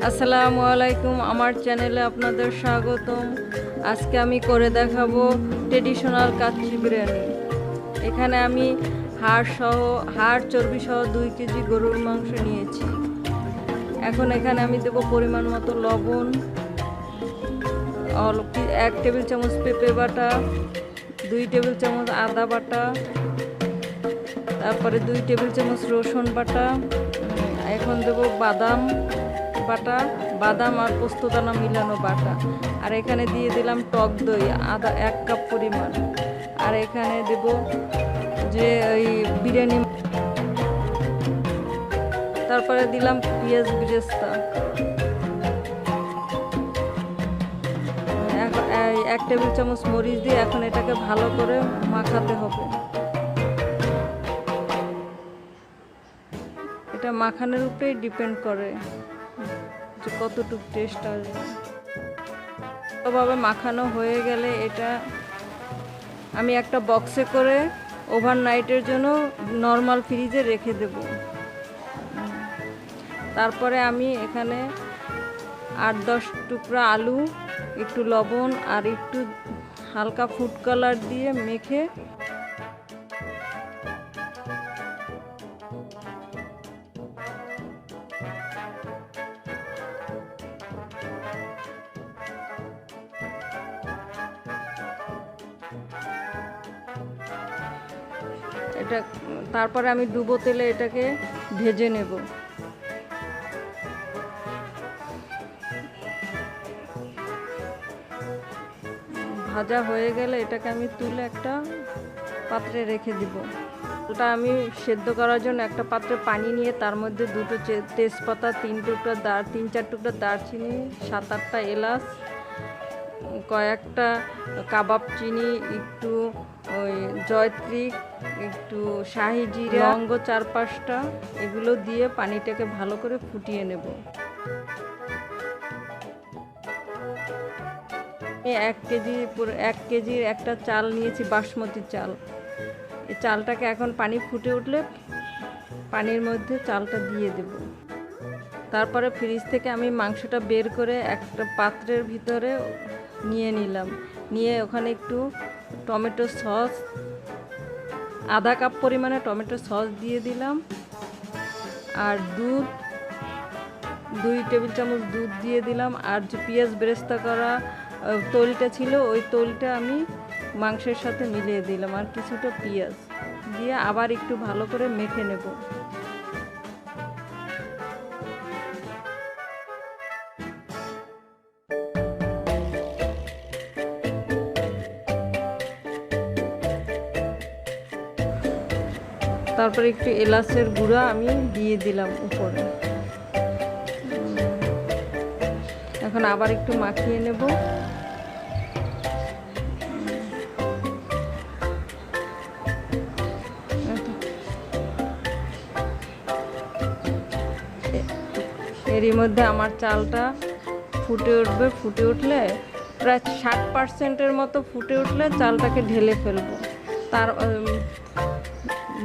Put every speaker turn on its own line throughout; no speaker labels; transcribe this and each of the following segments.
আসসালামু আলাইকুম, আমার চ্যানেলে আপনাদের স্বাগতম। আজকে আমি করে দেখাবো ট্রেডিশনাল কাচ্চি বিরিয়ানি। এখানে আমি হাড় চর্বি সহ 2 কেজি গরুর মাংস নিয়েছি। এখন এখানে আমি দেবো পরিমাণ মতো লবণ, 1 টেবিল চামচ পেঁপে বাটা, 2 টেবিল চামচ আদা বাটা, তারপরে 2 টেবিল চামচ রসুন বাটা। এখন দেবো বাদাম বাটা, বাদাম আর পোস্তদানা মিলানো বাটা। আর এখানে দিয়ে দিলাম টক দই 1 কাপ পরিমাণ। আর এখানে দেব যে ওই বিরিয়ানি, তারপরে দিলাম পেঁয়াজ বেরেস্তা, 1 টেবিল চামচ মরিচ দিয়ে এখন এটাকে ভালো করে মাখাতে হবে। এটা মাখানোর উপরেই ডিপেন্ড করে যে কতটুকু টেস্ট আসবে। ভালোভাবে মাখানো হয়ে গেলে এটা আমি একটা বক্সে করে ওভারনাইটের জন্য নর্মাল ফ্রিজে রেখে দেব। তারপরে আমি এখানে 8-10 টুকরা আলু, একটু লবণ আর একটু হালকা ফুড কালার দিয়ে মেখে এটা, তারপরে আমি ডুবো তেলে এটাকে ভেজে নেব। ভাজা হয়ে গেলে এটাকে আমি তুলে একটা পাত্রে রেখে দিব। ওটা আমি সেদ্ধ করার জন্য একটা পাত্রে পানি নিয়ে তার মধ্যে 2টো তেজপাতা, 3-4 টুকরা দারচিনি, 7-8টা এলাচ, কয়েকটা কাবাব চিনি, একটু ওই জয়ত্রী, একটু শাহি জিরা, লবঙ্গ 4-5টা, এগুলো দিয়ে পানিটাকে ভালো করে ফুটিয়ে নেব। আমি 1 কেজির একটা চাল নিয়েছি, বাসমতি চাল। এই চালটাকে এখন পানি ফুটে উঠলে পানির মধ্যে চালটা দিয়ে দেব। তারপরে ফ্রিজ থেকে আমি মাংসটা বের করে একটা পাত্রের ভিতরে নিয়ে নিলাম। নিয়ে ওখানে একটু টমেটো সস, 1/2 কাপ পরিমাণে টমেটো সস দিয়ে দিলাম। আর দুধ, 2 টেবিল চামচ দুধ দিয়ে দিলাম। আর যে পেঁয়াজ বেরেস্তা করা তৈলটা ছিল, ওই তৈলটা আমি মাংসের সাথে মিলিয়ে দিলাম। আর কিছুটা পেঁয়াজ দিয়ে আবার একটু ভালো করে মেখে নেব। তারপরে একটু এলাচের গুঁড়া আমি দিয়ে দিলাম উপরে। এখন আবার একটু মাখিয়ে নেব। এরই মধ্যে আমার চালটা ফুটে উঠবে। ফুটে উঠলে প্রায় 60%-এর মতো ফুটে উঠলে চালটাকে ঢেলে ফেলবো। তার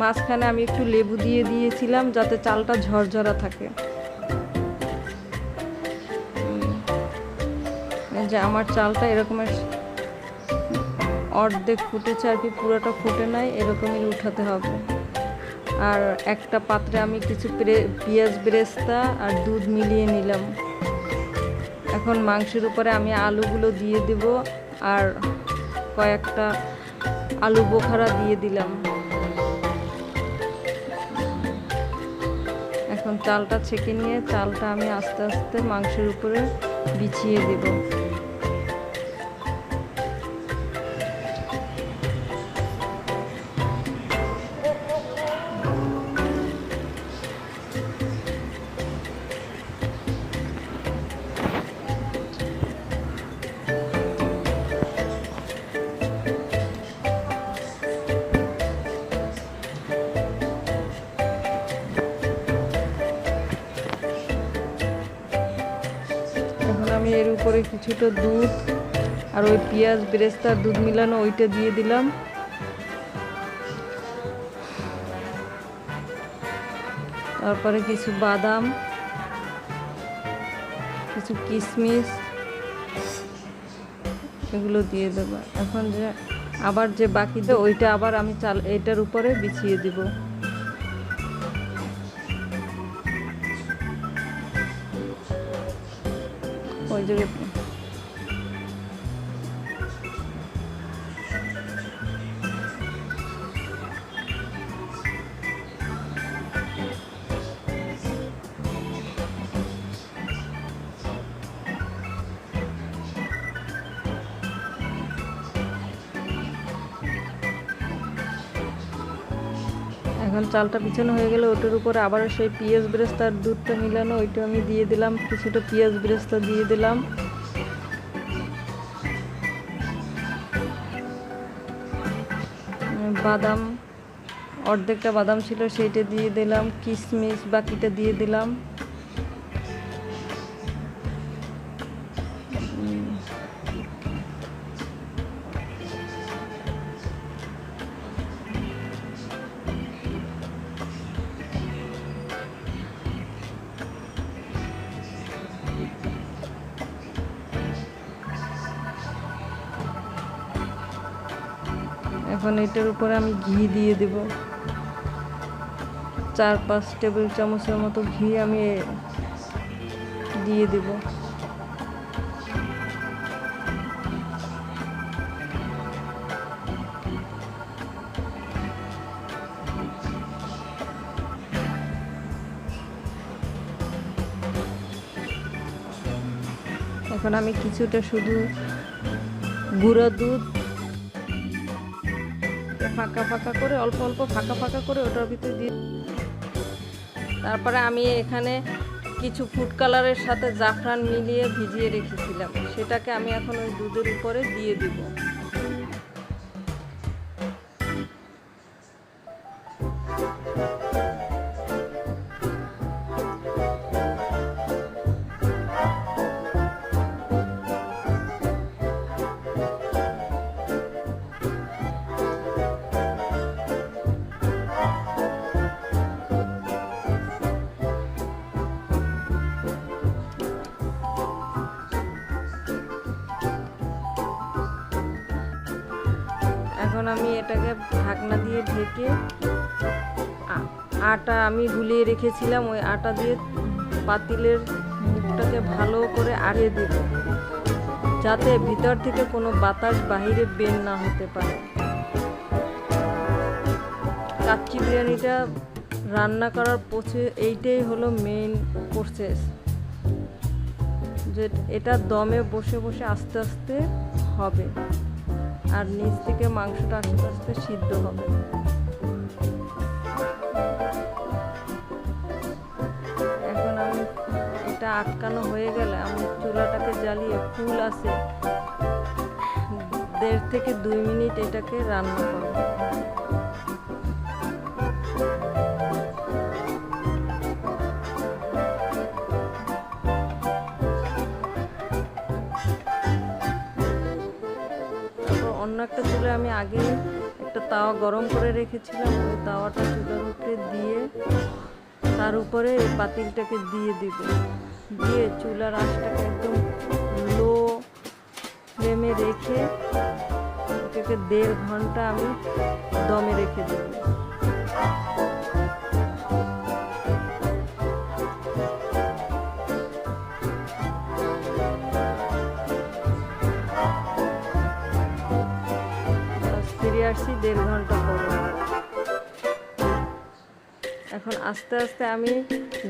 মাঝখানে আমি একটু লেবু দিয়ে দিয়েছিলাম যাতে চালটা ঝরঝরা থাকে। যে আমার চালটা এরকমের অর্ধেক ফুটেছে আর কি, পুরোটা ফুটে নাই, এরকমই উঠাতে হবে। আর একটা পাত্রে আমি কিছু পেঁয়াজ বেরেস্তা আর দুধ মিলিয়ে নিলাম। এখন মাংসের উপরে আমি আলুগুলো দিয়ে দেব আর কয়েকটা আলু বোখারা দিয়ে দিলাম। এখন চালটা ছেঁকে নিয়ে চালটা আমি আস্তে আস্তে মাংসের উপরে বিছিয়ে দেব। আমি এর উপরে কিছুটা দুধ আর ওই পেঁয়াজ বেরেস্তার দুধ মিলানো ওইটা দিয়ে দিলাম। তারপরে কিছু বাদাম, কিছু কিশমিশ এগুলো দিয়ে দেবো। এখন যে আবার যে বাকি ওইটা আবার আমি চাল এটার উপরে বিছিয়ে দিব। ওই যে এখন চালটা বিছানো হয়ে গেলে ওটার উপরে আবার সেই পেঁয়াজ বেরেস্তার দুধটা মিলানো ওইটা আমি দিয়ে দিলাম, কিছুটা পেঁয়াজ বেরেস্তা দিয়ে দিলাম। বাদাম অর্ধেকটা বাদাম ছিল সেইটা দিয়ে দিলাম, কিশমিশ বাকিটা দিয়ে দিলাম। এখন এটার উপরে আমি ঘি দিয়ে দেব, 4-5 টেবিল চামচের মতো ঘি আমি দিয়ে দেব। এখন আমি কিছুটা শুধু গুঁড়া দুধ ফাঁকা ফাঁকা করে অল্প অল্প ফাঁকা ফাঁকা করে ওটার ভিতরে দিয়ে, তারপরে আমি এখানে কিছু ফুড কালারের সাথে জাফরান মিলিয়ে ভিজিয়ে রেখেছিলাম, সেটাকে আমি এখন ওই দুধের উপরে দিয়ে দিব। এখন আমি এটাকে ঢাকনা দিয়ে ঢেকে আটা আমি গুলিয়ে রেখেছিলাম ওই আটা দিয়ে পাতিলের মুখটাকে ভালো করে আড়িয়ে দেব, যাতে ভিতর থেকে কোনো বাতাস বাহিরে বের না হতে পারে। কাচ্চি বিরিয়ানিটা রান্না করার এইটাই হলো মেইন প্রসেস, যে এটা দমে বসে বসে আস্তে আস্তে হবে আর নিচ থেকে মাংসটা আস্তে আস্তে সিদ্ধ হবে। এখন আমি এটা আটকানো হয়ে গেলে আমি চুলাটাকে জ্বালিয়ে ফুল আছে 1.5 থেকে 2 মিনিট এটাকে রান্না করব। অন্য একটা চুলে আমি আগে একটা তাওয়া গরম করে রেখেছিলাম, ওই তাওয়াটা চুলার উপরে দিয়ে তার উপরে এই পাতিলটাকে দিয়ে দিব, দিয়ে চুলার আঁচটাকে একদম লো ফ্লেমে রেখে এটাকে 1.5 ঘন্টা আমি দমে রেখে দেব। ফিরে আসছি 1.5 ঘন্টা পরে। এখন আস্তে আস্তে আমি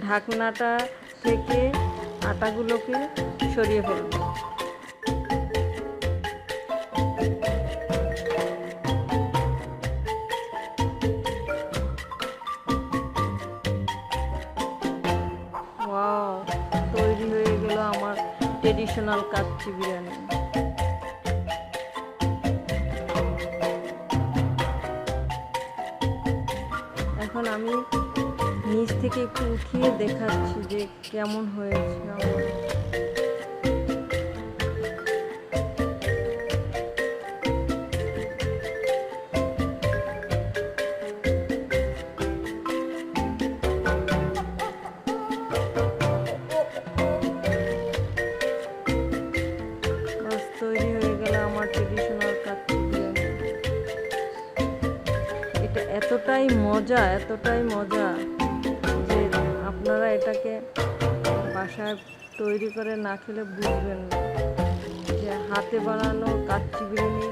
ঢাকনাটা থেকে আটাগুলোকে সরিয়ে ফেলব। ওয়াও, তৈরি হয়ে গেল আমার ট্রেডিশনাল কাচ্চি বিরিয়ানি। এখন আমি নিচ থেকে একটু উঠিয়ে দেখাচ্ছি যে কেমন হয়েছে আমার। এতটাই মজা যে আপনারা এটাকে বাসায় তৈরি করে না খেলে বুঝবেন না যে হাতে বানানো কাচ্চি বিরিয়ানি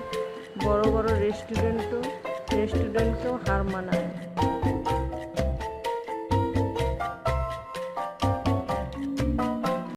বড় বড় রেস্টুরেন্টকেও হার মানায়।